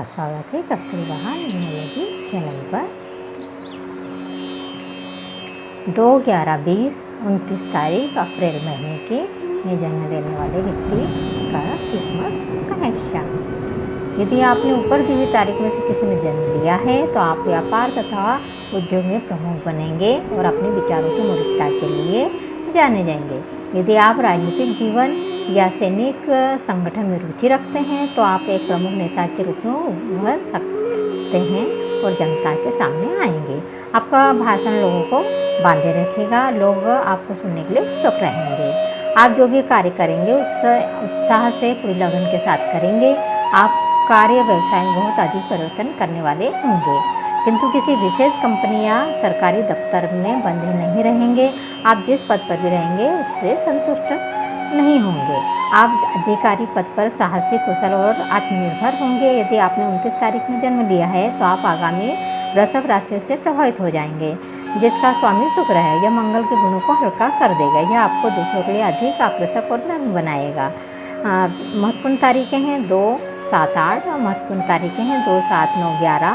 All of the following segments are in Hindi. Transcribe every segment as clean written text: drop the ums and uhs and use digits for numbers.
आपका स्वागत है कस्तूरबा न्यूमरोलॉजी चैनल पर। 2/11/20 तारीख अप्रैल महीने के में जन्म लेने वाले व्यक्ति का किस्मत कनेक्शन। यदि आपने ऊपर दी हुई तारीख में से किसी में जन्म लिया है तो आप व्यापार तथा उद्योग में प्रमुख बनेंगे और अपने विचारों की मूर्खता के लिए जाने जाएंगे। यदि आप राजनीतिक जीवन या सैनिक संगठन में रुचि रखते हैं तो आप एक प्रमुख नेता के रूप में उभर सकते हैं और जनता के सामने आएंगे। आपका भाषण लोगों को बांधे रखेगा, लोग आपको सुनने के लिए उत्सुक रहेंगे। आप जो भी कार्य करेंगे उत्साह से पूरी लगन के साथ करेंगे। आप कार्य व्यवसाय में बहुत अधिक परिवर्तन करने वाले होंगे, किंतु किसी विशेष कंपनी या सरकारी दफ्तर में बंधे नहीं रहेंगे। आप जिस पद पर भी रहेंगे उससे संतुष्ट नहीं होंगे। आप अधिकारी पद पर साहसी, कुशल और आत्मनिर्भर होंगे। यदि आपने 29 तारीख में जन्म लिया है तो आप आगामी वृषभ राशि से प्रभावित हो जाएंगे, जिसका स्वामी शुक्र है। यह मंगल के गुणों को हल्का कर देगा। यह आपको दूसरों के लिए अधिक आकर्षक और नम्र बनाएगा। महत्वपूर्ण तारीखें हैं 2, 7, 8 और महत्वपूर्ण तारीखें हैं 2, 7, 9, 11,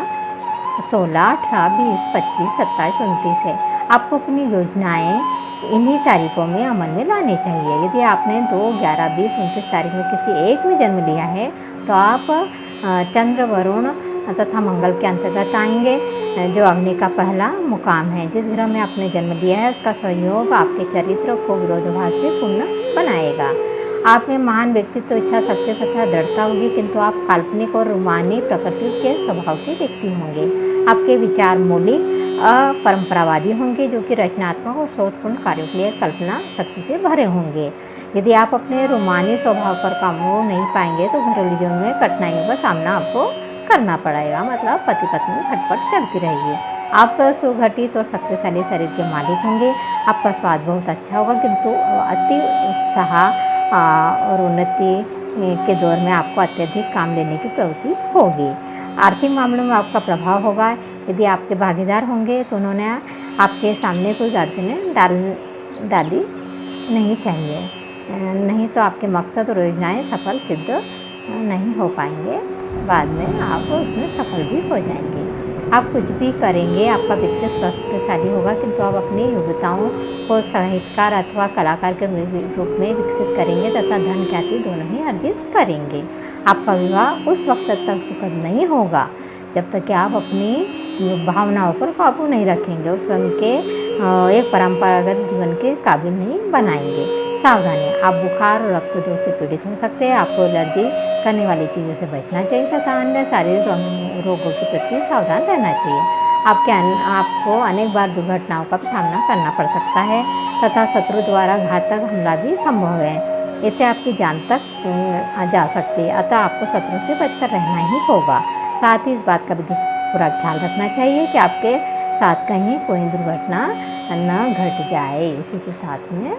16, 18, 20, 25, 27, 29 है। आपको अपनी योजनाएं इन्हीं तारीखों में अमल में लानी चाहिए। यदि आपने 2, 11, 20, 29 तारीख में किसी एक में जन्म लिया है तो आप चंद्र, वरुण तथा मंगल के अंतर्गत आएंगे, जो अग्नि का पहला मुकाम है। जिस ग्रह में आपने जन्म लिया है उसका सहयोग आपके चरित्र को विरोधाभास से पूर्ण बनाएगा। आप में महान व्यक्तित्व, इच्छा शक्ति तथा दृढ़ता होगी, किंतु आप काल्पनिक और रूमानी प्रकृति के स्वभाव के व्यक्ति होंगे। आपके विचार मौलिक अपरंपरावादी होंगे, जो कि रचनात्मक और शोधपूर्ण कार्यों के लिए कल्पना शक्ति से भरे होंगे। यदि आप अपने रोमानी स्वभाव पर काबू नहीं पाएंगे तो घरेलू जीवन में कठिनाइयों का सामना आपको करना पड़ेगा, मतलब पति पत्नी में खटपट चलती रहेगी। आप सुगठित और शक्तिशाली शरीर के मालिक होंगे। आपका स्वाद बहुत अच्छा होगा, किंतु अति उत्साह और उन्नति के दौर में आपको अत्यधिक काम लेने की प्रवृत्ति होगी। आर्थिक मामलों में आपका प्रभाव होगा। यदि आपके भागीदार होंगे तो उन्होंने आपके सामने कोई अड़चनें डाली नहीं चाहिए, नहीं तो आपके मकसद और योजनाएं सफल सिद्ध नहीं हो पाएंगे। बाद में आप उसमें सफल भी हो जाएंगे। आप कुछ भी करेंगे, आपका व्यक्तित्व शक्तिशाली होगा, किंतु आप अपनी योग्यताओं को साहित्यकार अथवा कलाकार के रूप में विकसित करेंगे तथा धन ख्याति दोनों ही अर्जित करेंगे। आपका विवाह उस वक्त तक सुखद नहीं होगा जब तक कि आप अपनी भावनाओं पर काबू नहीं रखेंगे और स्वयं के एक परंपरागत जीवन के काबिल नहीं बनाएंगे। सावधानी, आप बुखार और रक्त दोष से पीड़ित हो सकते हैं। आपको एलर्जी करने वाली चीज़ों से बचना चाहिए तथा अन्य शारीरिक रोगों के प्रति सावधान रहना चाहिए। आपको अनेक बार दुर्घटनाओं का सामना करना पड़ सकता है तथा शत्रु द्वारा घातक हमला भी संभव है। इससे आपकी जान तक जा सकती है, अतः आपको शत्रु से बचकर रहना ही होगा। साथ ही इस बात का भी पूरा ख्याल रखना चाहिए कि आपके साथ कहीं कोई दुर्घटना न घट जाए। इसी के साथ में